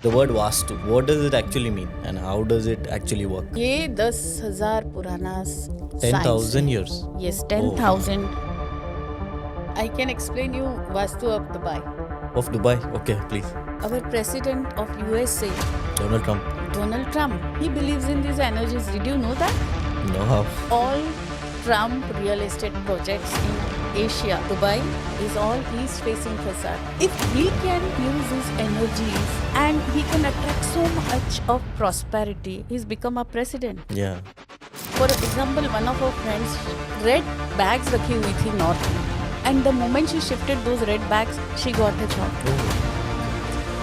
The word Vastu, what does it actually mean and how does it actually work? ये 10,000 पुराना 10,000 years? Yes, Oh, 10,000. I can explain you Vastu of Dubai. of Dubai? Okay, please. Our president of USA, Donald Trump. Donald Trump, he believes in these energies. Did you know that? No, how? All Trump real estate projects in Asia, Dubai, is all east-facing facade. If he can use his energies and he can attract so much of prosperity, he's become a president. Yeah. For example, one of our friends, red bags रखी हुई थी north में, and the moment she shifted those red bags, she got a job.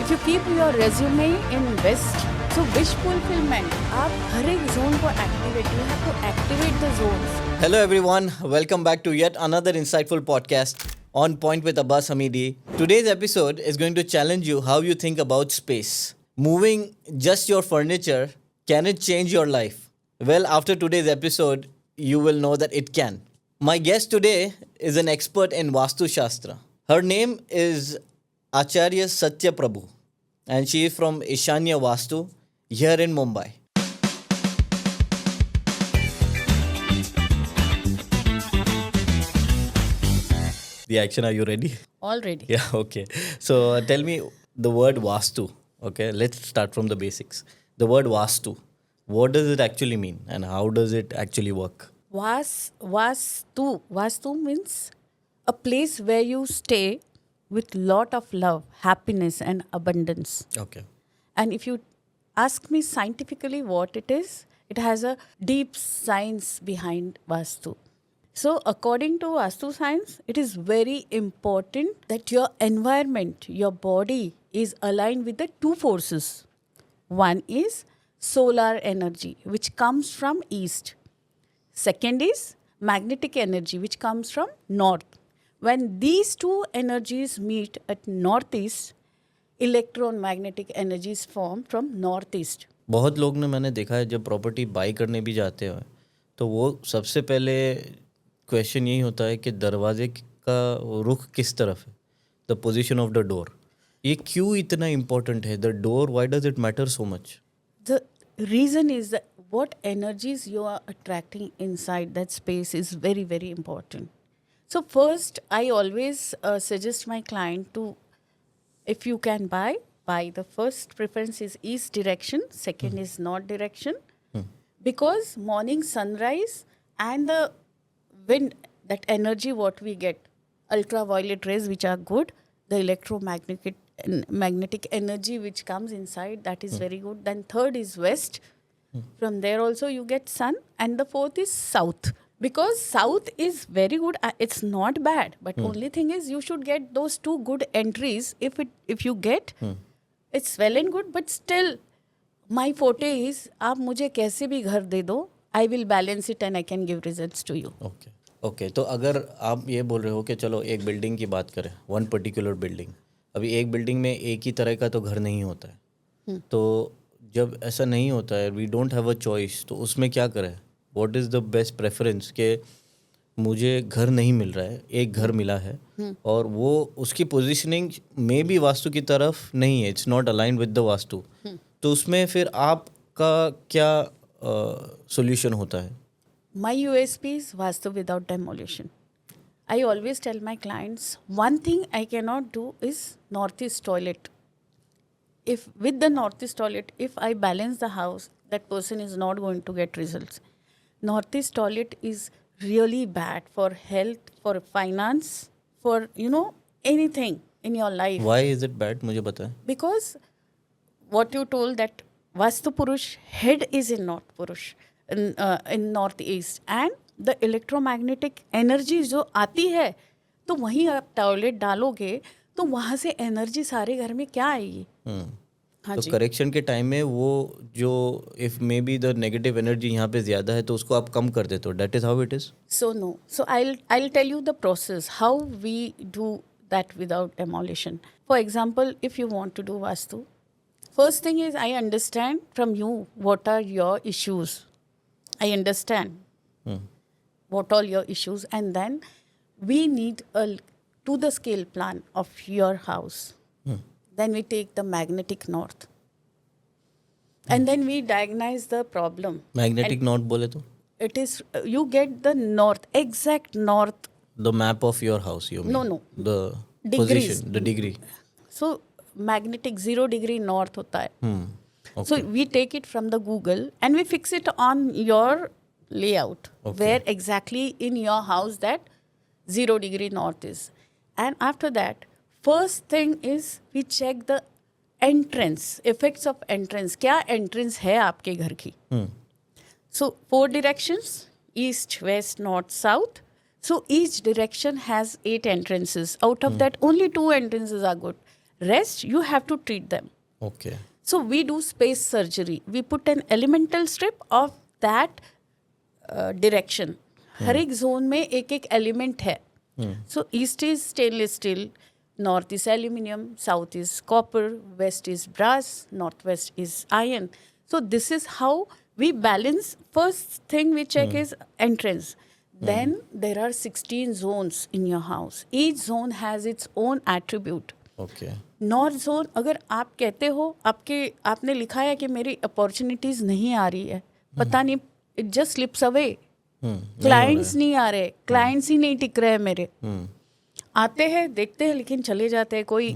If you keep your resume in west, so wish fulfillment, आप हर एक zone को activate, you have to activate the zones. Hello everyone, welcome back to yet another insightful podcast on Point with Abbas Hamidi. Today's episode is going to challenge you how you think about space. Moving just your furniture, can it change your life? Well, after today's episode, you will know that it can. My guest today is an expert in Vastu Shastra. Her name is Acharya Satya Prabhu and she is from Ishanya Vastu here in Mumbai. The action, are you ready? Already. Yeah, okay. So tell me the word Vastu. Okay, let's start from the basics. The word Vastu, what does it actually mean and how does it actually work? Vastu means a place where you stay with lot of love, happiness and abundance. Okay. And if you ask me scientifically what it is, it has a deep science behind Vastu. So according to Vastu science, it is very important that your environment, your body is aligned with the two forces. One is solar energy, which comes from east. Second is magnetic energy, which comes from north. When these two energies meet at northeast, electromagnetic energies form from northeast. बहुत लोग ने मैंने देखा है जब property by करने भी जाते हैं तो वो सबसे पहले क्वेश्चन यही होता है कि दरवाजे का रुख किस तरफ है, the position of the door. ये क्यों इतना इम्पोर्टेंट है? The door, why does it matter so much? The reason is that what energies you are attracting inside that space is very, very important. So first, I always suggest my client to, if you can buy. The first preference is east direction, second is north direction. Because morning sunrise and the wind, that energy what we get, ultraviolet rays which are good, the magnetic energy which comes inside, that is very good. Then third is west. From there also you get sun. And the fourth is south. Because south is very good. It's not bad. But only thing is you should get those two good entries. If you get, it's well and good. But still, my forte is, आप मुझे कैसे भी घर दे दो, I will balance it and I can give results to you. Okay okay. तो अगर आप ये बोल रहे हो कि चलो एक बिल्डिंग की बात करें, वन पर्टिकुलर बिल्डिंग, अभी एक बिल्डिंग में एक ही तरह का तो घर नहीं होता है. तो जब ऐसा नहीं होता है, we don't have a choice, तो उसमें क्या करें? What is the best preference कि मुझे घर नहीं मिल रहा है, एक घर मिला है और वो उसकी पोजीशनिंग में भी वास्तु की तरफ नहीं है, it's not aligned with the vastu, तो उसमें फिर आपका क्या सॉल्यूशन होता है? My USP is Vastu without demolition. I always tell my clients, one thing I cannot do is northeast toilet. If with the northeast toilet, if I balance the house, that person is not going to get results. Northeast toilet is really bad for health, for finance, for anything in your life. Why is it bad? मुझे बताएं. Because what you told that Vastu Purush, head is in North Purush, in northeast, and the electromagnetic energy जो आती है, तो वहीं आप toilet डालोगे तो वहाँ से एनर्जी सारे घर में क्या आएगी? हाँ तो जी. करेक्शन के टाइम में वो जो if may be the negative energy यहाँ पे ज़्यादा है तो उसको आप कम कर देते हो. That is how it is. So no. So I'll tell you the process how we do that without demolition. For example, if you want to do Vastu, first thing is I understand from you what are your issues. I understand what all your issues, and then we need a to the scale plan of your house. Then we take the magnetic north. and then we diagnose the problem. Magnetic north बोले तो It is you get the north, exact north. The map of your house you No, no. The Degrees. Position the degree So magnetic 0 degree north होता है. So we take it from the Google and we fix it on your layout, where exactly in your house that 0 degree north is. And after that, first thing is we check the entrance, effects of entrance. क्या entrance है आपके घर की? So 4 directions, east, west, north, south. So each direction has 8 entrances. Out of that, only 2 entrances are good. Rest, you have to treat them. Okay So we do space surgery. We put an elemental strip of that direction. हर एक zone में एक एक element है. So east is stainless steel, north is aluminium, south is copper, west is brass, northwest is iron. So this is how we balance. First thing we check is entrance. Then there are 16 zones in your house. Each zone has its own attribute. Okay north zone, अगर आप कहते हो आपने लिखा है कि मेरी opportunities नहीं आ रही है, पता नहीं, it just slips away, clients नहीं आ रहे, क्लाइंट्स ही नहीं टिक रहे मेरे, आते हैं देखते हैं लेकिन चले जाते हैं, कोई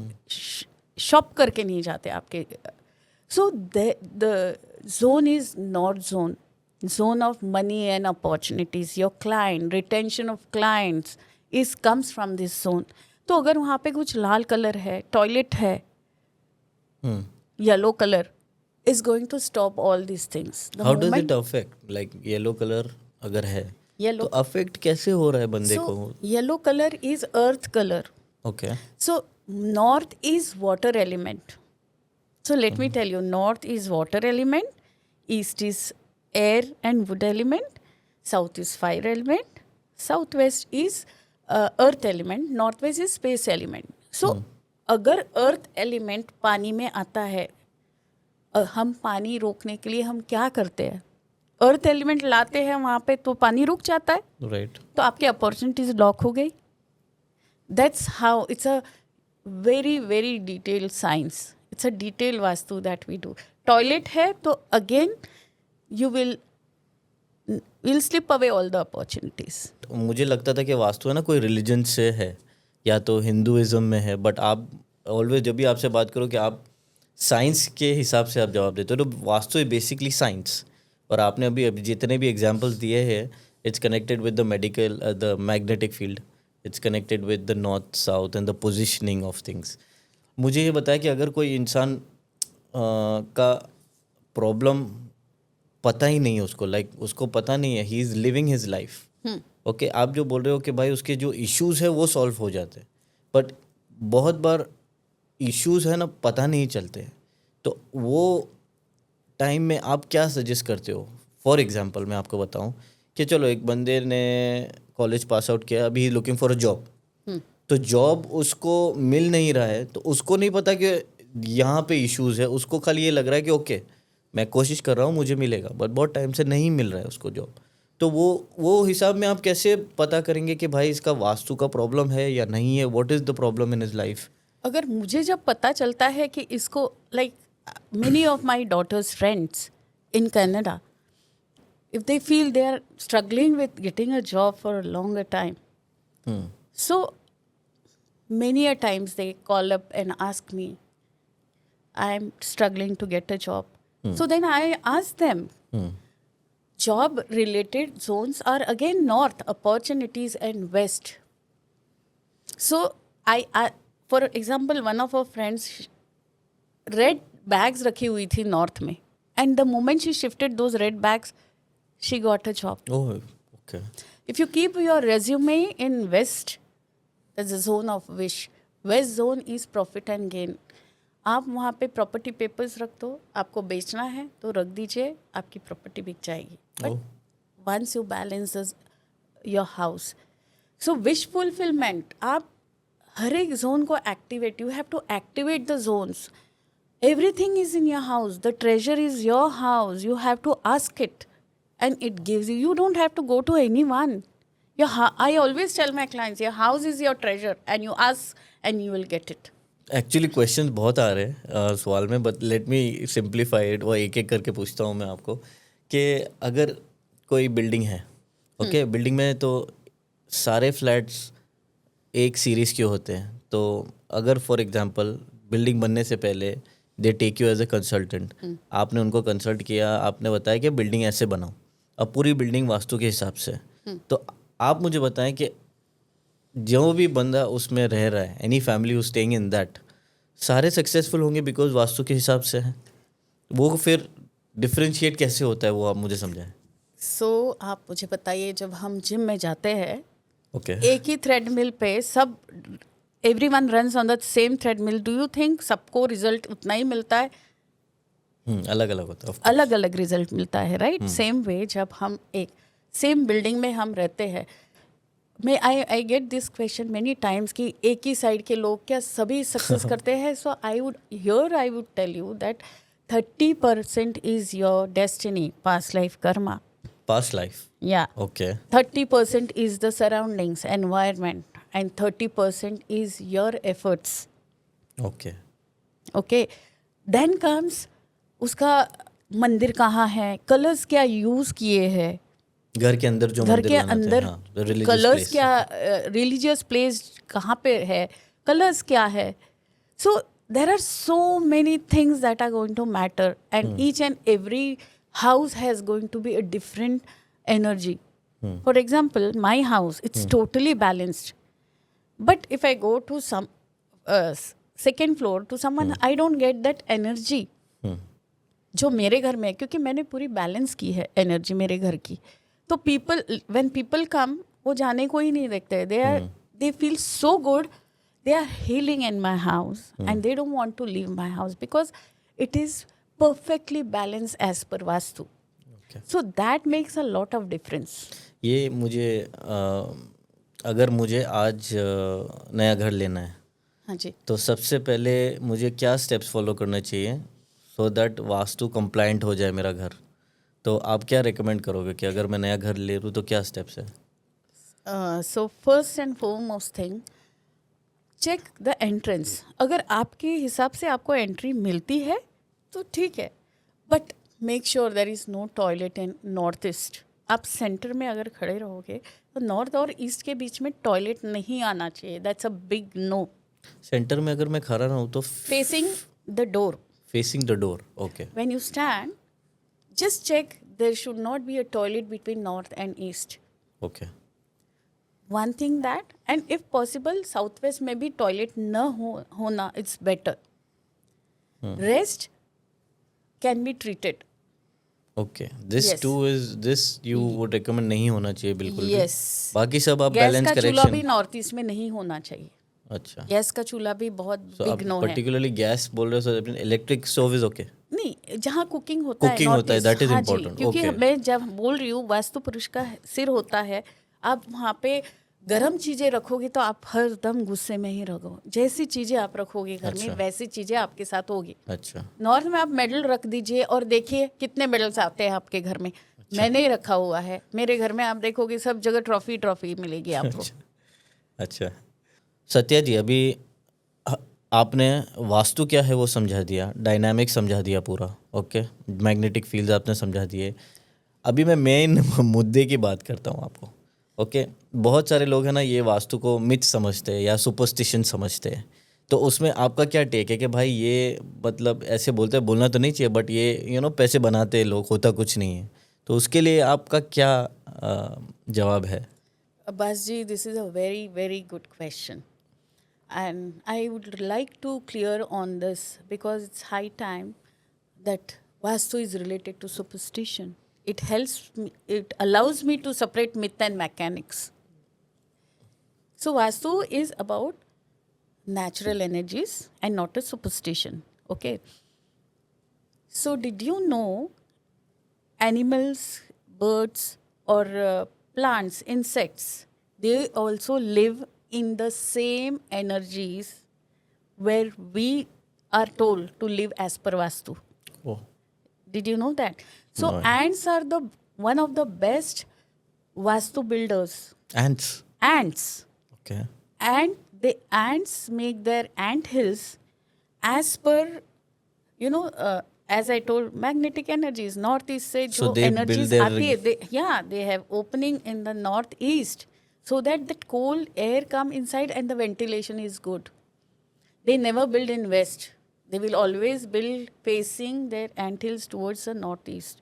शॉप करके नहीं जाते आपके. So the zone is north zone, zone of money and opportunities. Your client, retention of clients is comes from this zone. तो अगर वहाँ पे कुछ लाल कलर है, टॉयलेट है, yellow colour is going to stop all these things. The how does moment- it affect like yellow colour अगर है Yellow. तो अफेक्ट कैसे हो रहा है बंदे So को? yellow color is earth color. Okay So north is water element. So let me tell you, north is water element, east is air and wood element, south is fire element, southwest is earth element, northwest is space element. So अगर earth element पानी में आता है, हम पानी रोकने के लिए हम क्या करते हैं? अर्थ एलिमेंट लाते हैं वहाँ पे तो पानी रुक जाता है, राइट तो आपकी अपॉर्चुनिटीज लॉक हो गई. That's how it's a very very detail science. It's a detail vastu that we do. Toilet है तो again you will slip away all the opportunities. मुझे लगता था कि वास्तु है ना कोई रिलीजन से है या तो हिंदुइज्म में है, बट आप ऑलवेज जब भी आपसे बात करो कि आप साइंस के हिसाब से आप जवाब देते हो, तो वास्तु इज बेसिकली साइंस. और आपने अभी जितने भी एग्जांपल्स दिए हैं, it's connected with the medical, the magnetic field, it's connected with the north south and the positioning of things. मुझे ये बताया कि अगर कोई इंसान का प्रॉब्लम पता ही नहीं है उसको, लाइक उसको पता नहीं है, he is living his life. Okay, आप जो बोल रहे हो कि भाई उसके जो इश्यूज़ है वो सॉल्व हो जाते हैं, बट बहुत बार इश्यूज़ है ना पता नहीं चलते हैं. तो वो टाइम में आप क्या सजेस्ट करते हो? फॉर एग्जांपल मैं आपको बताऊं कि चलो एक बंदे ने कॉलेज पास आउट किया, अभी लुकिंग फॉर अ जॉब, तो जॉब उसको मिल नहीं रहा है, तो उसको नहीं पता कि यहाँ पे इश्यूज़ है, उसको खाली ये लग रहा है कि ओके मैं कोशिश कर रहा हूँ मुझे मिलेगा, बट बहुत टाइम से नहीं मिल रहा है उसको जॉब. तो वो हिसाब में आप कैसे पता करेंगे कि भाई इसका वास्तु का प्रॉब्लम है या नहीं है? What is the problem in his life? अगर मुझे जब पता चलता है कि इसको, like many of my daughter's friends in Canada, if they feel they are struggling with getting a job for a longer time, so many a times they call up and ask me, I'm struggling to get a job. So then I ask them, job related zones are again north opportunities and west. So I for example, one of our friends, red bags रखी हुई थी north में, and the moment she shifted those red bags, she got a job. Oh, okay. If you keep your resume in west, that's the zone of wish. West zone is profit and gain. आप वहाँ पे property papers रख दो, आपको बेचना है तो रख दीजिए, आपकी प्रॉपर्टी बिक जाएगी. But once you balance your house, so wish fulfilment, आप हर एक जोन को activate, you have to activate the zones. Everything is in your house. The treasure is your house. You have to ask it, and it gives you. You don't have to go to anyone. I always tell my clients, your house is your treasure, and you ask, and you will get it. Actually question बहुत आ रहे हैं सवाल में, but let me simplify it, वो एक एक करके पूछता हूँ मैं आपको कि अगर कोई बिल्डिंग है, ओके, बिल्डिंग में तो सारे फ्लैट्स एक सीरीज़ के होते हैं, तो अगर फॉर एग्जांपल बिल्डिंग बनने से पहले they take you as a consultant, आपने उनको कंसल्ट किया, आपने बताया कि बिल्डिंग ऐसे बनाओ, अब पूरी बिल्डिंग वास्तु के हिसाब से, तो आप मुझे बताएं कि जो भी बंदा उसमें रह रहा है, any family who staying in that, सारे सक्सेसफुल होंगे बिकॉज वास्तु के हिसाब से है, वो फिर डिफ्रेंशिएट कैसे होता है वो आप मुझे समझाएं। सो आप मुझे बताइए, जब हम जिम में जाते हैं, ओके, एक ही थ्रेडमिल पे सब, everyone runs on the same treadmill, do you think सबको रिजल्ट उतना ही मिलता है? अलग अलग होता है, of course. अलग अलग रिजल्ट मिलता है, राइट? सेम वे जब हम एक सेम बिल्डिंग में हम रहते हैं, मैं I get this question many times कि एक ही साइड के लोग क्या सभी सक्सेस करते हैं? So I would tell you that 30% is your destiny, past life karma, past life, या okay, 30% is the surroundings, environment, and 30% is your efforts. Okay, Okay. Then comes उसका मंदिर कहाँ है, कलर्स क्या यूज किए हैं, घर के अंदर जो घर मंदिर के बनाते हैं, अंदर हाँ, the religious कलर्स place. क्या, रिलीजियस प्लेस कहाँ पे है, कलर्स क्या है. So there are so many things that are going to matter, and each and every house has going to be a different energy. For example, my house, it's totally balanced. But if I go to some second floor to someone, I don't get that energy. जो मेरे घर में है, क्योंकि मैंने पूरी balance की है एनर्जी मेरे घर की. तो पीपल, व्हेन पीपल कम, वो जाने को ही नहीं देखते. They feel so good, they are healing in my house, and they don't want to leave my house because it is perfectly balanced as per Vastu. Okay. So that makes a lot of difference. ये मुझे अगर मुझे आज नया घर लेना है, हाँ जी. तो सबसे पहले मुझे क्या स्टेप्स फॉलो करना चाहिए सो दैट वास्तु कंप्लाइंट हो जाए मेरा घर? तो आप क्या रिकमेंड करोगे कि अगर मैं नया घर ले लूँ तो क्या स्टेप्स है? So first and foremost thing, check the entrance. अगर आपके हिसाब से आपको एंट्री मिलती है तो ठीक है, but make sure there is no toilet in north east. आप सेंटर में अगर खड़े रहोगे तो नॉर्थ और ईस्ट के बीच में टॉयलेट नहीं आना चाहिए. That's a big no. Centre में अगर मैं खड़ा रहूँ तो facing the door. Facing the door, okay, When you stand, just check there should not be a toilet between north and east. Okay, One thing that, and if possible, southwest में भी toilet न होना, it's better. Rest can be treated. Okay. This Yes. Two is this you would recommend नहीं होना चाहिए बिल्कुल भी? Yes. बाकी सब आप गैस बैलेंस का चूल्हा भी करेक्शन, नॉर्थ ईस्ट में नहीं होना चाहिए. अच्छा, गैस का चूल्हा भी बहुत तो आप बिग नो है. पर्टिकुलरली गैस बोल रहे हो, so electric stove is okay? नहीं, जहाँ कुकिंग होता है, Cooking North होता है, East, that is हाँ जी, important. क्योंकि Okay. मैं जब बोल रही हूँ वास्तु पुरुष का सिर होता है, आप वहाँ पे गर्म चीजें रखोगे तो आप हर दम गुस्से में ही रहोगे. जैसी चीजें आप रखोगे घर में, अच्छा. वैसी चीजें आपके साथ होगी. अच्छा, नॉर्थ में आप मेडल रख दीजिए और देखिए कितने मेडल्स आते हैं आपके घर में. मैंने ही रखा हुआ है मेरे घर में, आप देखोगे सब जगह ट्रॉफी मिलेगी आपको. अच्छा. सत्या जी, अभी आपने वास्तु क्या है वो समझा दिया, डायनामिक समझा दिया पूरा, ओके, मैग्नेटिक फील्ड आपने समझा दिए. अभी मैं मेन मुद्दे की बात करता हूँ आपको, ओके. बहुत सारे लोग हैं ना, ये वास्तु को मिथ समझते हैं या सुपरस्टिशन समझते हैं, तो उसमें आपका क्या टेक है कि भाई ये मतलब ऐसे बोलते हैं, बोलना तो नहीं चाहिए, बट ये पैसे बनाते हैं लोग, होता कुछ नहीं है, तो उसके लिए आपका क्या जवाब है? Abbas ji, this is a very, very good question. And I would like to clear on this because it's high time that Vastu is related to superstition. It helps me, it allows me to separate myth and mechanics. So Vastu is about natural energies and not a superstition. Okay. So did you know animals, birds, or plants, insects, they also live in the same energies where we are told to live as per Vastu. Oh, Did you know that? So No. ants are the one of the best Vastu builders. ants, Ants. okay, And the ants make their ant hills as per, as I told, magnetic energies, northeast से So जो they build energies their- आती है, they have opening in the northeast so that that cold air come inside and the ventilation is good. They never build in west. They will always build facing their anthills towards the northeast.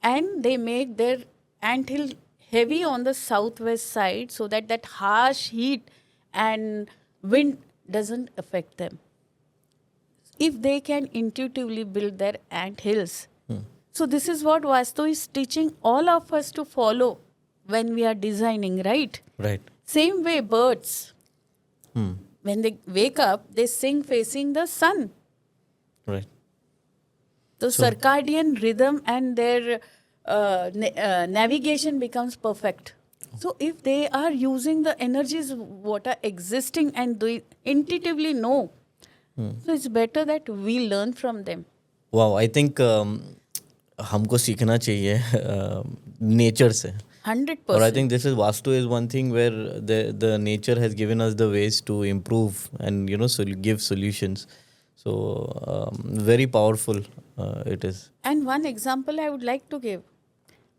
And they make their anthill heavy on the southwest side so that that harsh heat and wind doesn't affect them. If they can intuitively build their ant hills. So this is what Vastu is teaching all of us to follow when we are designing, right? Right. Same way birds, when they wake up, they sing facing the sun. Right. The circadian rhythm and their navigation becomes perfect. So if they are using the energies what are existing and they intuitively know, so it's better that we learn from them. Wow, I think हमको सीखना चाहिए nature से. 100%. Or I think this is Vastu is one thing where the nature has given us the ways to improve and give solutions. So very powerful it is. And one example I would like to give.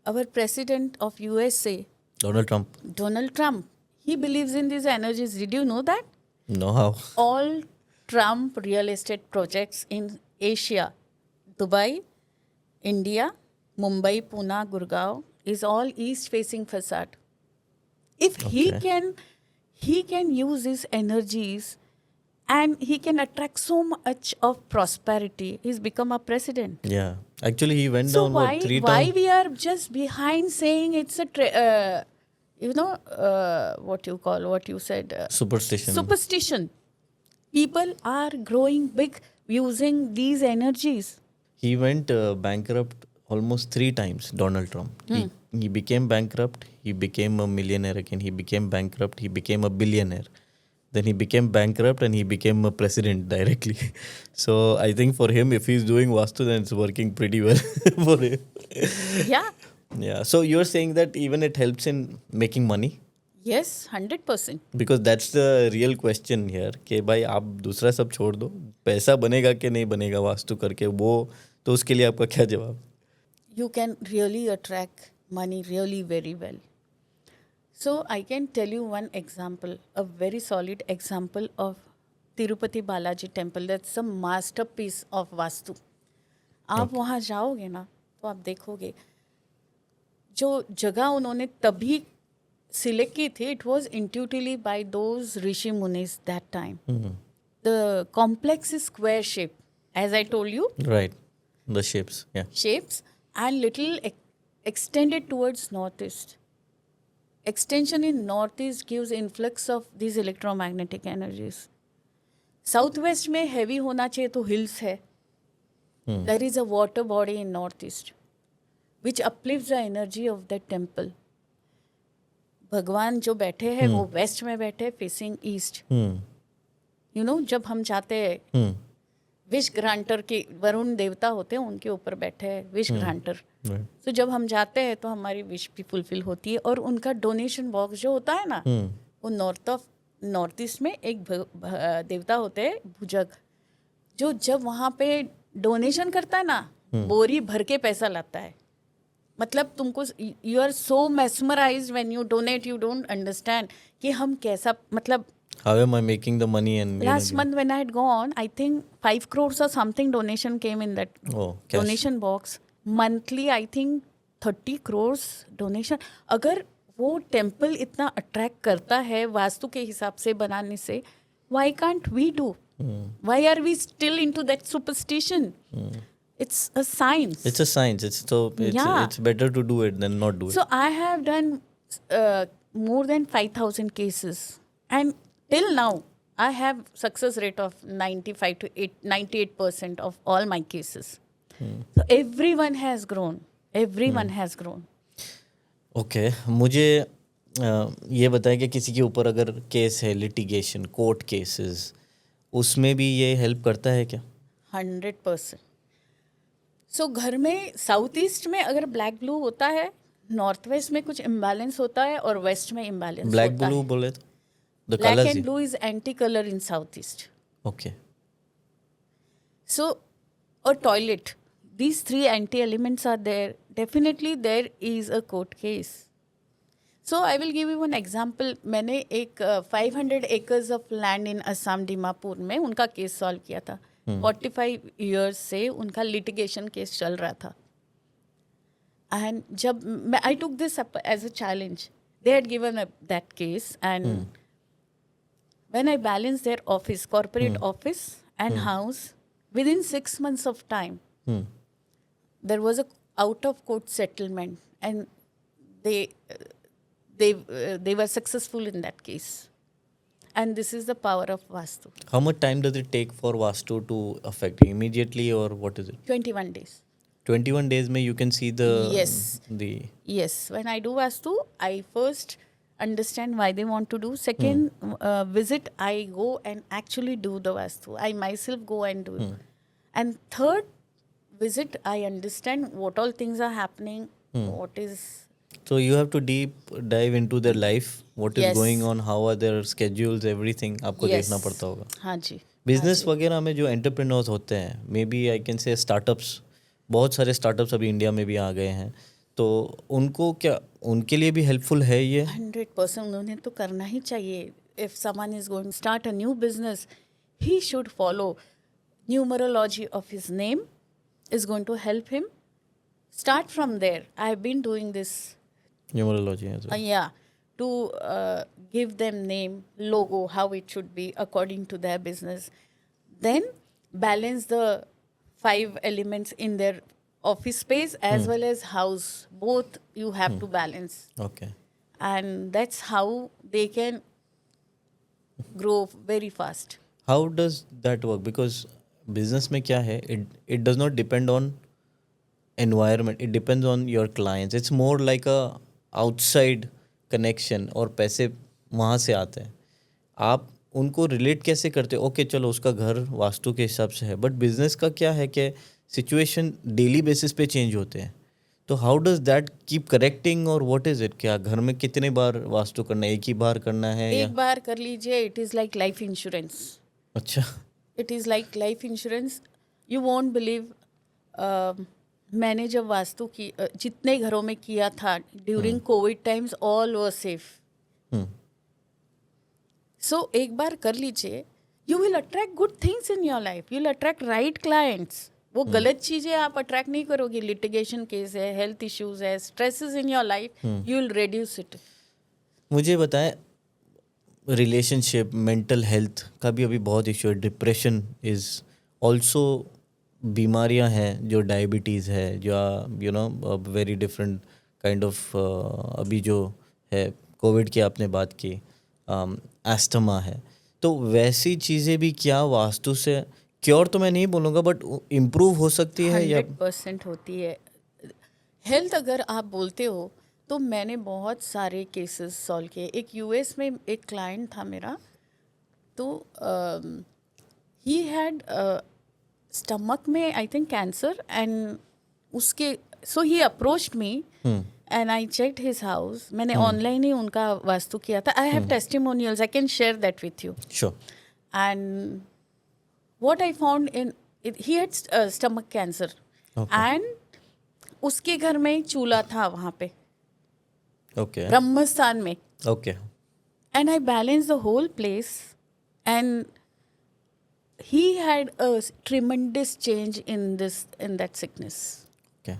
Our president of USA, Donald Trump. Donald Trump, he believes in these energies. Did you know that? No, how? All Trump real estate projects in Asia, Dubai, India, Mumbai, Pune, Gurgaon, is all east-facing facade. If he can use his energies and he can attract so much of prosperity, he's become a president. Yeah. Actually, he went So down why 3 why times. we are just behind saying it's a what you said Superstition. superstition. People are growing big using these energies. He went bankrupt almost 3 times, Donald Trump. He became bankrupt. He became a millionaire again. He became bankrupt. He became a billionaire. Then he became bankrupt and he became a president directly. So I think for him, if he's doing Vastu, then it's working pretty well for him. Yeah. Yeah. So you're saying that even it helps in making money? Yes, 100%. Because that's the real question here कि भाई आप दूसरा सब छोड़ दो, पैसा बनेगा कि नहीं बनेगा वास्तु करके, वो तो उसके लिए आपका क्या जवाब? You can really attract money really very well. So I can tell you one example, a very solid example of Tirupati Balaji temple. That's a masterpiece of Vastu. आप वहाँ जाओगे ना तो आप देखोगे जो जगह उन्होंने तभी सिलेक्ट की थी, it was intuitively by those rishi munis that time. The complex is square shape, as I told you, Right. The shapes. Yeah. shapes and little extended towards northeast. Extension in northeast gives influx of these electromagnetic energies. Southwest में heavy होना चाहिए तो hills है. There is a water body in northeast which uplifts the energy of that temple. भगवान जो बैठे हैं वो वेस्ट में बैठे फेसिंग ईस्ट. जब हम जाते हैं विश ग्रांटर के वरुण देवता होते हैं उनके ऊपर बैठे हैं विश ग्रांटर. तो जब हम जाते हैं तो हमारी विश भी फुलफिल होती है. और उनका डोनेशन बॉक्स जो होता है ना वो नॉर्थ ईस्ट में एक देवता होते हैं भुजग, जो जब वहाँ पे डोनेशन करता है ना बोरी भर के पैसा लाता है. मतलब तुमको you are so mesmerised when you donate, you don't understand कि हम कैसा, मतलब How am I making the money? And last month when I had gone, I think 5 crores or something donation came in that cash. donation box. Monthly I think 30 crores donation. अगर वो temple इतना attract करता है वास्तु के हिसाब से बनाने से, why can't we do? Why are we still into that superstition? It's a science. It's a science. It's better to do it than not do it. So I have done more than 5,000 cases, and till now I have success rate of 95 to 98% of all my cases. So everyone has grown. Everyone has grown. Okay. मुझे ये बताएं कि किसी के ऊपर अगर case है, litigation, court cases, उसमें भी ये हेल्प करता है क्या? 100%. सो घर में साउथ ईस्ट में अगर ब्लैक ब्लू होता है, नॉर्थ वेस्ट में कुछ इम्बैलेंस होता है और वेस्ट में इम्बैलेंस होता है. ब्लैक ब्लू बोले तो black and blue is anti colour in south east. Okay. So a toilet, these three anti-elements are there, definitely there is a court case. So I will give you one example. मैंने एक 500 acres of land in Assam Dimapur में उनका case solve किया था. 45 years से उनका litigation case चल रहा था. And जब I took this up as a challenge. They had given up that case, and when I balanced their office, corporate office and house, within 6 months of time, there was a out of court settlement, and they were successful in that case. And this is the power of Vastu. How much time does it take for Vastu to affect? Immediately, or what is it? 21 days. 21 days mein you can see the Yes. When I do Vastu, I first understand why they want to do. Second visit, I go and actually do the Vastu. I myself go and do it. And third visit, I understand what all things are happening, what is... So you have to deep dive into their life, what is Yes. going on, how are their schedules, everything आपको देखना पड़ता होगा. हाँ जी. Business वगैरह में जो entrepreneurs होते हैं, may be I can say startups, बहुत सारे स्टार्टअप्स अभी इंडिया में भी आ गए हैं, तो उनको क्या, उनके लिए भी हेल्पफुल है ये? 100% उन्हें तो करना ही चाहिए. If someone is going to start a new business, he should follow numerology of his name is going to help him. Start from there. I have been doing this. Numerology as well. To give them name, logo, how it should be according to their business. Then balance the 5 elements in their office space as well as house. Both you have to balance. Okay. And that's how they can grow very fast. How does that work? Because business में क्या है, it does not depend on environment, it depends on your clients. It's more like a outside connection, और पैसे वहाँ से आते हैं. आप उनको रिलेट कैसे करते हो? ओके चलो उसका घर वास्तु के हिसाब से है, बट बिजनेस का क्या है कि सिचुएशन डेली बेसिस पे चेंज होते हैं, तो how does that keep correcting, और व्हाट इज इट? क्या घर में कितने बार वास्तु करना है? एक ही बार करना है या? एक बार कर लीजिए. It is like life insurance. अच्छा. It is like life insurance. You won't believe, मैंने जब वास्तु की जितने घरों में किया था during Covid times, all were safe. So एक बार कर लीजिए, you will attract good things in your life. You will attract right clients. वो गलत चीज़ें आप अट्रैक्ट नहीं करोगे. लिटिगेशन केस है, हेल्थ इश्यूज है, stresses in your life, you will reduce it. मुझे बताएं, रिलेशनशिप, मेंटल हेल्थ का भी अभी बहुत इशू है. डिप्रेशन इज़ ऑल्सो बीमारियां हैं, जो डायबिटीज़ है, जो you know very different kind of, अभी जो है कोविड की आपने बात की, एस्थमा है, तो वैसी चीज़ें भी क्या वास्तु से क्योर तो मैं नहीं बोलूँगा, बट इम्प्रूव हो सकती है या? 100% होती है. हेल्थ अगर आप बोलते हो तो मैंने बहुत सारे केसेस सॉल्व किए. एक यूएस में एक क्लाइंट था मेरा, तो ही हैड स्टमक में आई थिंक कैंसर, एंड उसके so he approached me and I checked his house. मैंने ऑनलाइन ही उनका वास्तु किया था. I have testimonials, I can share that with you. Sure. And what I found he had stomach cancer. Okay. And उसके घर में ही चूल्हा था वहाँ पे, ओके. ब्रह्मस्थान में. Okay. And I balanced the whole place, and he had a tremendous change in that sickness. Okay.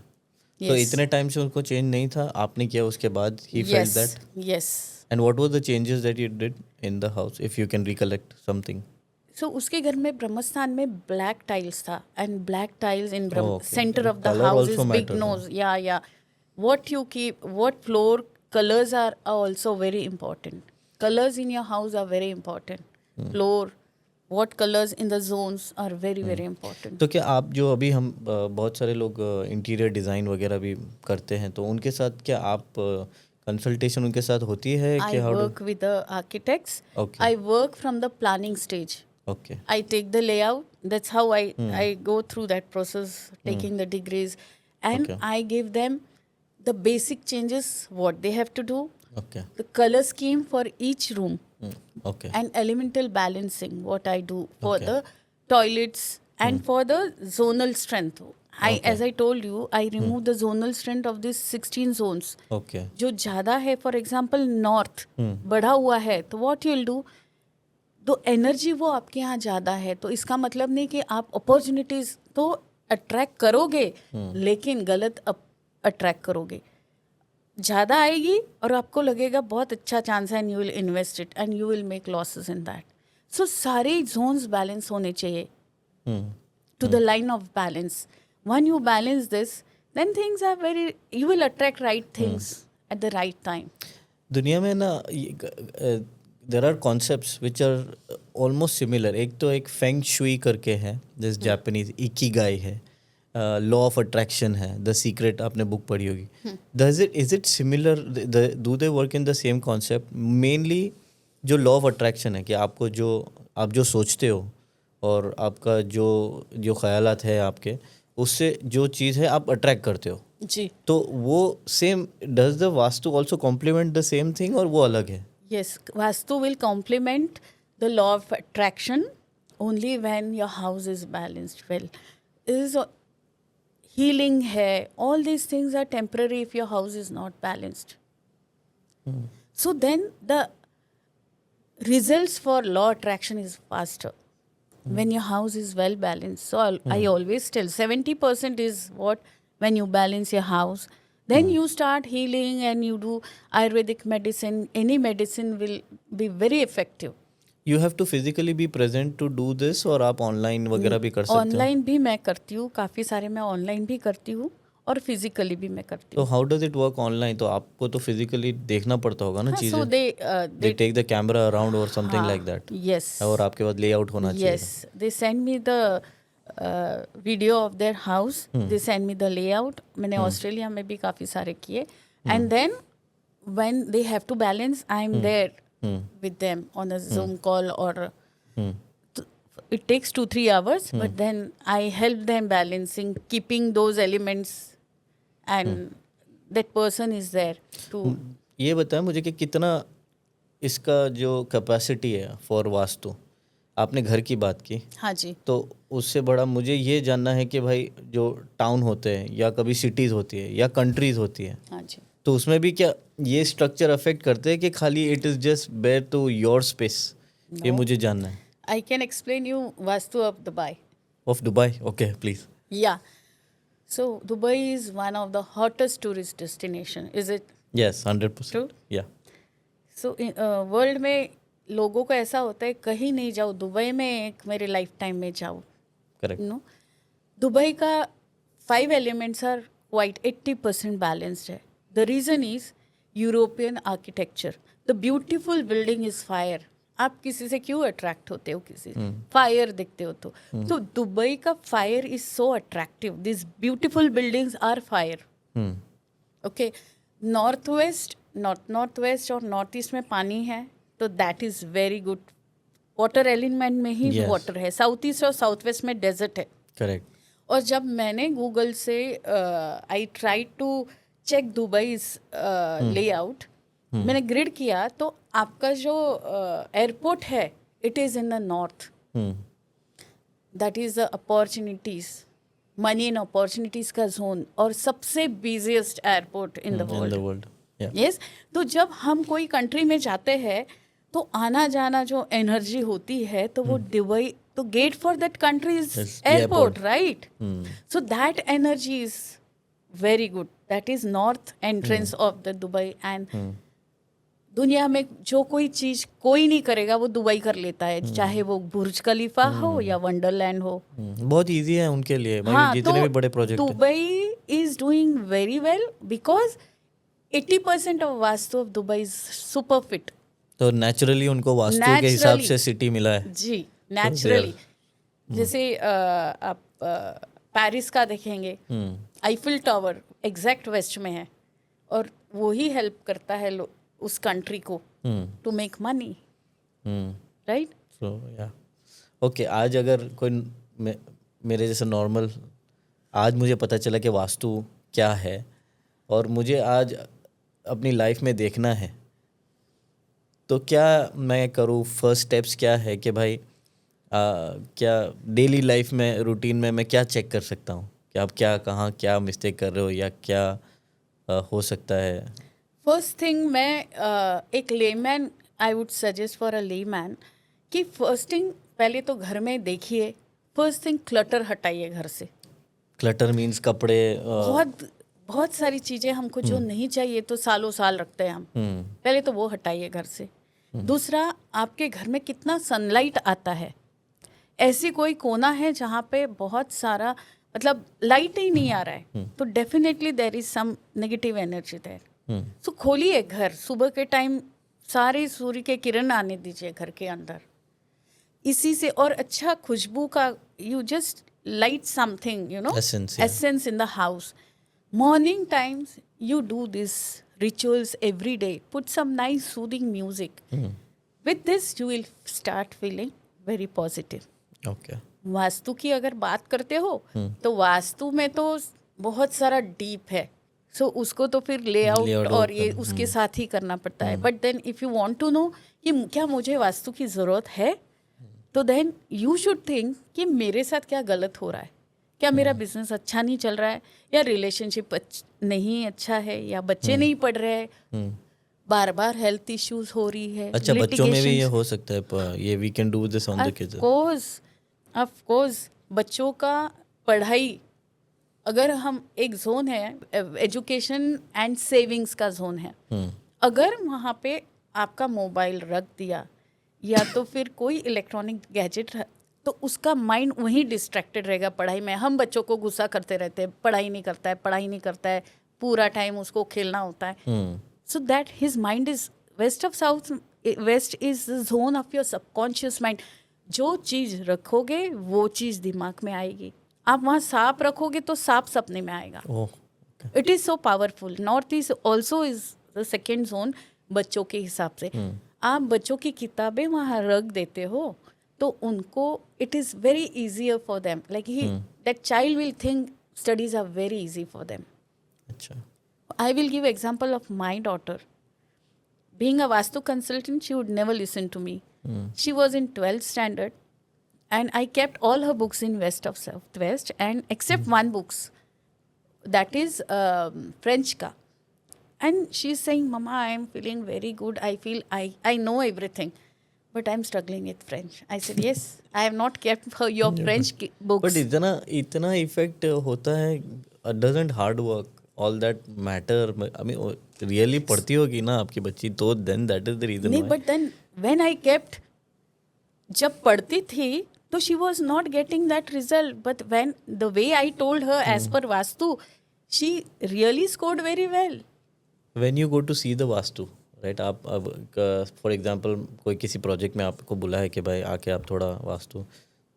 Yes. तो इतने टाइम से उनको चेंज नहीं था, आपने किया उसके बाद he felt that? Yes. And what were the changes that you did in the house, if you can recollect something? So उसके घर में ब्रह्मस्थान में ब्लैक टाइल्स था, and black tiles in Oh, okay. center of the Colour house also is big matters, nose. Yeah. What you keep, what floor colors are also very important. Colors in your house are very important. Floor, what colors in the zones are very very important. तो क्या आप जो अभी हम बहुत सारे लोग interior design वगैरह भी करते हैं, तो उनके साथ क्या आप कंसल्टेशन उनके साथ होती है I कि how? work with the architects. Okay. I work from the planning stage. Okay. I take the layout. That's how I go through that process, taking the degrees, and Okay. I give them the basic changes, what they have to do, okay. the color scheme for each room, okay. and elemental balancing, what I do for Okay. the toilets And for the zonal strength, as I told you, I remove the zonal strength of these 16 zones. Okay. जो ज़्यादा है, for example north बढ़ा हुआ है, तो what you'll do, तो energy वो आपके यहाँ ज़्यादा है, तो इसका मतलब नहीं कि आप अपॉर्चुनिटीज़ तो अट्रैक्ट करोगे, लेकिन गलत अट्रैक्ट करोगे. ज़्यादा आएगी और आपको लगेगा बहुत अच्छा चांस है, and you will invest it and you will make losses in that. So सारे जोन्स बैलेंस होने चाहिए to the line of balance. When you balance this, then things are you will attract right things at the right time. दुनिया में ना there are concepts which are almost similar. एक तो एक feng shui करके है, दिस जापानीज इकिगाई है, law of attraction है, द सीक्रेट आपने बुक पढ़ी होगी. Is it similar, do they work in the same concept? Mainly जो लॉ ऑफ अट्रैक्शन है कि आपको आप जो सोचते हो और आपका जो ख्यालात है आपके, उससे जो चीज़ है आप अट्रैक्ट करते हो जी. तो वो same, does the vastu also complement the same thing और वो अलग है? Yes, Vastu will complement the law of attraction only when your house is balanced well. Is healing hai, all these things are temporary if your house is not balanced. So then the results for law attraction is faster when your house is well balanced. So I always tell 70% is what when you balance your house. Then you start healing and you do Ayurvedic medicine. Any medicine will be very effective. You have to physically be present to do this, और आप online वगैरह भी कर सकते हो? Online भी मैं करती हूँ, काफ़ी सारे मैं ऑनलाइन भी करती हूँ और फिजिकली भी मैं करती तो हूँ. How does it work online? तो आपको तो फिजिकली देखना पड़ता होगा ना चीज़ें. So they take the camera around और समथिंग लाइक दैट. yes, और आपके पास लेआउट होना चाहिए. yes, they send me the video of their house. They send me the layout. मैंने ऑस्ट्रेलिया में भी काफ़ी सारे किए. And then when they have to balance, I'm there with them on a Zoom call or it takes 2-3 hours, but then I help them balancing, keeping those elements, and that person is there to. ये बताएं मुझे कि कितना इसका जो capacity है for vastu. आपने घर की बात की, हाँ जी. तो उससे बड़ा मुझे ये जानना है कि भाई जो टाउन होते हैं या कभी सिटीज़ होती है या कंट्रीज़ होती है, हाँ जी. तो उसमें भी क्या ये स्ट्रक्चर अफेक्ट करते हैं कि खाली it is just bare to your space? ये मुझे जानना है. I can explain you Vastu of Dubai. Of Dubai? Okay, please. Yeah. So Dubai is one of the hottest tourist destination. Is it? Yes, 100%. True. या. So world में लोगों को ऐसा होता है कहीं नहीं जाओ, दुबई में एक मेरे लाइफ टाइम में जाओ. करेक्ट. नो, दुबई का 5 elements are quite 80% balanced है. The reason is European architecture. The beautiful building is fire. आप किसी से क्यों अट्रैक्ट होते हो? किसी फायर देखते हो तो दुबई का fire is so attractive. This beautiful buildings are fire. Okay, north west और नॉर्थ ईस्ट में पानी है, तो that is very good. Water element में ही वाटर है. साउथ ईस्ट और साउथ वेस्ट में डेजर्ट है. करेक्ट. और जब मैंने गूगल से I try to check Dubai layout, मैंने ग्रिड किया, तो आपका जो एयरपोर्ट है it is in the north. That is the opportunities, money and opportunities का जोन और सबसे busiest airport in the world. Yes. तो जब हम कोई कंट्री में जाते हैं तो आना जाना जो एनर्जी होती है, तो वो दुबई, तो get for that country is airport, right? So that energy is very good. That is north entrance of the Dubai. And दुनिया में जो कोई चीज कोई नहीं करेगा वो दुबई कर लेता है, चाहे वो बुर्ज खलीफा हो या वंडरलैंड हो. बहुत इजी है उनके लिए. हाँ, जितने तो भी बड़े project Dubai is doing very well because 80% of vastu of Dubai is super fit. तो नेचुरली उनको वास्तु के हिसाब से सिटी मिला है. जी, नेचुरली. जैसे आप पेरिस का देखेंगे, आईफिल टावर एग्जैक्ट वेस्ट में है, और वो ही हेल्प करता है उस कंट्री को टू मेक मनी, राइट? सो या ओके. आज अगर कोई मेरे जैसे नॉर्मल, आज मुझे पता चला कि वास्तु क्या है और मुझे आज अपनी लाइफ में देखना है, तो क्या मैं करूँ? फर्स्ट स्टेप्स क्या है कि भाई क्या डेली लाइफ में रूटीन में मैं क्या चेक कर सकता हूँ कि आप क्या कहाँ क्या मिस्टेक कर रहे हो या क्या हो सकता है? फर्स्ट थिंग मैं एक layman I would suggest for a layman कि फर्स्ट थिंग पहले तो घर में देखिए, फर्स्ट थिंग क्लटर हटाइए घर से। क्लटर मीन्स कपड़े बहुत बहुत सारी चीज़ें हमको जो नहीं चाहिए तो सालों साल रखते हैं हम, पहले तो वो हटाइए घर से। दूसरा, आपके घर में कितना सनलाइट आता है। ऐसी कोई कोना है जहाँ पे बहुत सारा मतलब लाइट ही नहीं आ रहा है तो definitely there is some negative energy there. So खोलिए घर, सुबह के टाइम सारे सूर्य के किरण आने दीजिए घर के अंदर। इसी से और अच्छा खुशबू का you just light something, Essence, yeah. essence in the house. Morning times, you do these rituals every day. Put some nice soothing music. With this, you will start feeling very positive. Okay vastu की अगर बात करते हो तो वास्तु में तो बहुत सारा डीप है, सो उसको तो फिर लेआउट Layout और ये उसके साथ ही करना पड़ता है। But then if you want to know कि क्या मुझे वास्तु की ज़रूरत है, तो देन यू शुड थिंक कि मेरे साथ क्या गलत हो रहा है, क्या मेरा बिजनेस अच्छा नहीं चल रहा है, या रिलेशनशिप नहीं अच्छा है, या बच्चे नहीं पढ़ रहे हैं, बार बार हेल्थ इश्यूज हो रही है। अच्छा, बच्चों में भी ये हो सकता है, ये we can do this on the kids. Of course बच्चों का पढ़ाई, अगर हम एक जोन है एजुकेशन एंड सेविंग्स का जोन है, अगर वहाँ पे आपका मोबाइल रख दिया या तो फिर कोई इलेक्ट्रॉनिक गैजेट, तो उसका माइंड वहीं डिस्ट्रैक्टेड रहेगा पढ़ाई में। हम बच्चों को गुस्सा करते रहते हैं, पढ़ाई नहीं करता है, पढ़ाई नहीं करता है, पूरा टाइम उसको खेलना होता है। So that his mind is west of south, west is the zone of your subconscious mind. जो चीज़ रखोगे वो चीज़ दिमाग में आएगी। आप वहाँ सांप रखोगे तो सांप सपने में आएगा। It is so powerful. North east also is the second zone बच्चों के हिसाब से। आप बच्चों की किताबें वहाँ रख देते हो तो उनको it is very easier for them, like he that child will think studies are very easy for them. अच्छा, I will give example of my daughter. Being a Vastu consultant, she would never listen to me. She was in 12th standard and I kept all her books in west of Southwest and except one books, that is French ka. And she's saying, Mama, I am feeling very good. I feel I know everything, but I'm struggling with French. I said, yes, I have not kept her your French books. But इतना effect होता है, doesn't hard work all that matter? I mean really पढ़ती होगी ना आपकी बच्ची, तो then that is the reason. नहीं, but then when I kept, जब पढ़ती थी तो she was not getting that result, but when the way I told her as per vastu, she really scored very well. When you go to see the vastu, right, आप अब for example कोई किसी project में आपको बुला है कि भाई आके आप थोड़ा वास्तु,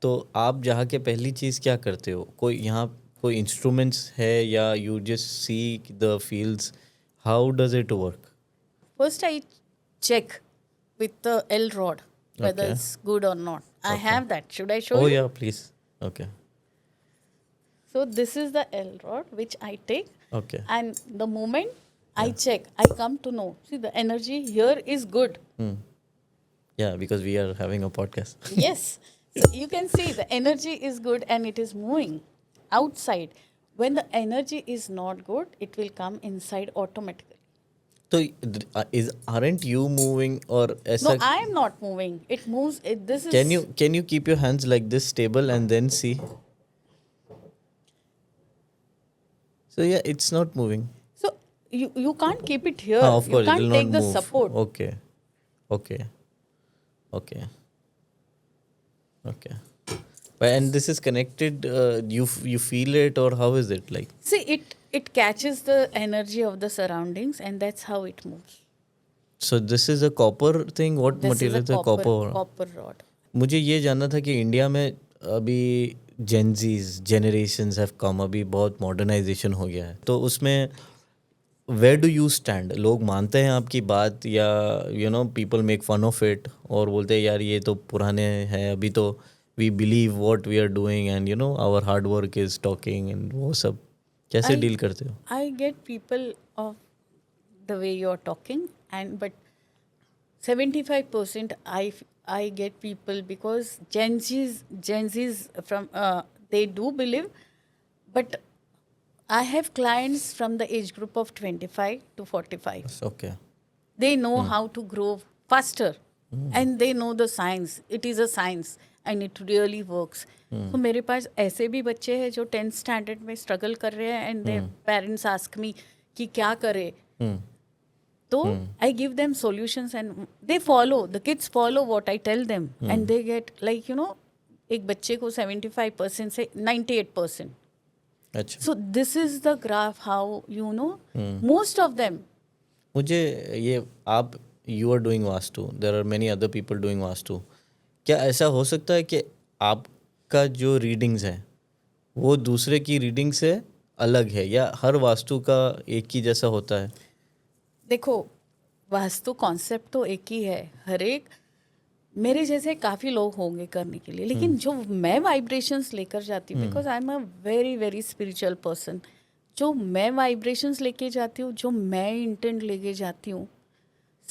तो आप जहाँ के पहली चीज़ क्या करते हो? कोई यहाँ कोई इंस्ट्रूमेंट्स है या you just see the fields? How does it work? First, I check with the L rod whether Okay. it's good or not. I have that. Should I show Oh you? yeah, please. Okay. So this is the L rod which I take, Okay. and the moment I check, I come to know. See, the energy here is good. Yeah, because we are having a podcast. Yes. So you can see the energy is good and it is moving outside. When the energy is not good, it will come inside automatically. So aren't you moving or No, ऐसा? I am not moving. It moves. This is. Can you keep your hands like this stable and then see? So yeah, it's not moving. So you can't keep it here. Of course, you it can't will take not the move. support. Okay. But and this is connected. You feel it, or how is it like? See, it catches the energy of the surroundings, and that's how it moves. So this is a copper thing. What This material is is a the copper? copper rod. मुझे ये जानना था कि India में अभी Gen Zs generations have come, अभी बहुत modernisation हो गया है, तो उसमें वेयर डू यू स्टैंड? लोग मानते हैं आपकी बात या people make fun of it और बोलते हैं यार ये तो पुराने हैं, अभी तो we believe what we are doing and our hard work is talking and वो सब कैसे डील करते हो? I get people of the way you're talking, but 75% I get people because Gen Z's from they do believe, but I have clients from the age group of 25 to 45. Okay. They know how to grow faster and they know the science. It is a science and it really works. So मेरे पास ऐसे भी बच्चे हैं जो 10th standard में struggle कर रहे हैं and their parents ask me कि क्या करे. तो I give them solutions and they follow. The kids follow what I tell them and they get like एक बच्चे को 75% से 98%. अच्छा. So this is the graph how most of them. मुझे ये आप you are doing vastu, there are many other people doing vastu. क्या ऐसा हो सकता है कि आपका जो रीडिंग्स है वो दूसरे की रीडिंग से अलग है, या हर वास्तु का एक ही जैसा होता है? देखो, वास्तु कॉन्सेप्ट तो एक ही है. हर एक मेरे जैसे काफ़ी लोग होंगे करने के लिए, लेकिन जो मैं वाइब्रेशंस लेकर जाती हूँ, because I am a very very spiritual person, जो मैं वाइब्रेशंस लेके जाती हूँ, जो मैं इंटेंट लेके जाती हूँ,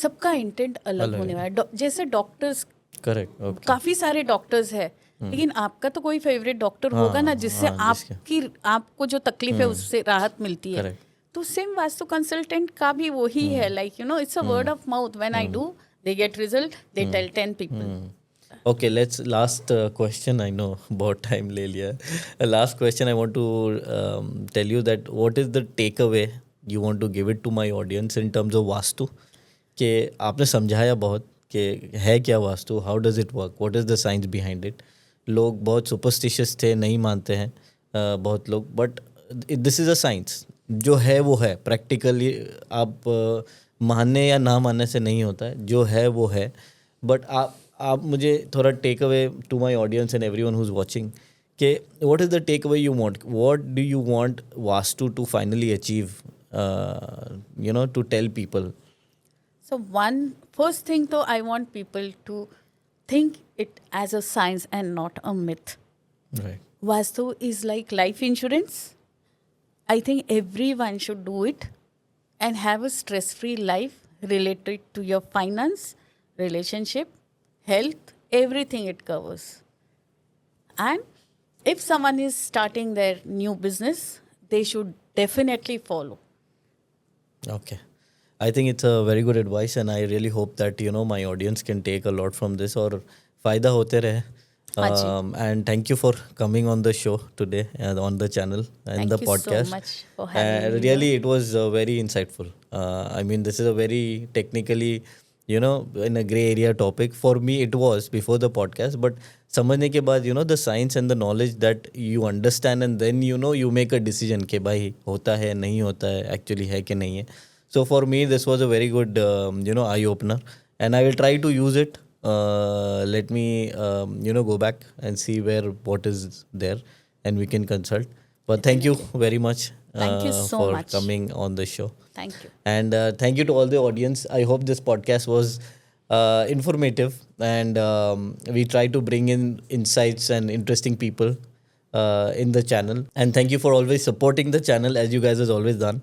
सबका इंटेंट अलग होने वाला है. जैसे डॉक्टर्स, करेक्ट, काफ़ी सारे डॉक्टर्स है, लेकिन आपका तो कोई फेवरेट डॉक्टर होगा ना जिससे आपको जो तकलीफ है उससे राहत मिलती है. तो सेम वास्तु कंसल्टेंट का भी वही है. Like it's a word of mouth. When I do, they get result, they tell 10 people. Okay, let's last question. I know बहुत time ले लिया. Last question, I want to tell you that what is the takeaway you want to give it to my audience in terms of vastu? कि आपने समझाया बहुत कि है क्या vastu, how does it work, what is the science behind it. लोग बहुत superstitious थे, नहीं मानते हैं बहुत लोग, but this is a science. जो है वो है. Practically आप मानने या ना मानने से नहीं होता है, जो है वो है. बट आप मुझे थोड़ा take away to my audience and everyone who is watching कि what is the take away you want, what do you want vastu to finally achieve, to tell people. So first thing though, I want people to think it as a science and not a myth. Right. Vastu is like life insurance. I think everyone should do it and have a stress-free life related to your finance, relationship, health, everything it covers. And if someone is starting their new business, they should definitely follow. Okay. I think it's a very good advice and I really hope that, my audience can take a lot from this और फ़ायदा होते रहे. And thank you for coming on the show today and on the channel and the podcast. Thank you so much for having me. Really, it was very insightful. I mean, this is a very technically, in a gray area topic. For me, it was before the podcast. But समझने के बाद, the science and the knowledge that you understand and then, you make a decision कि भाई होता है, नहीं होता है, actually है कि नहीं है. So for me, this was a very good, eye-opener. And I will try to use it. Let me go back and see what is there and we can consult. But thank you very much for coming on the show. Thank you. And thank you to all the audience. I hope this podcast was informative and we try to bring in insights and interesting people in the channel. And thank you for always supporting the channel as you guys has always done.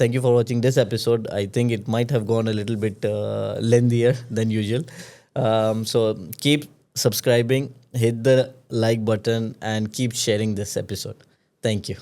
Thank you for watching this episode. I think it might have gone a little bit lengthier than usual. So keep subscribing, hit the like button and keep sharing this episode. Thank you.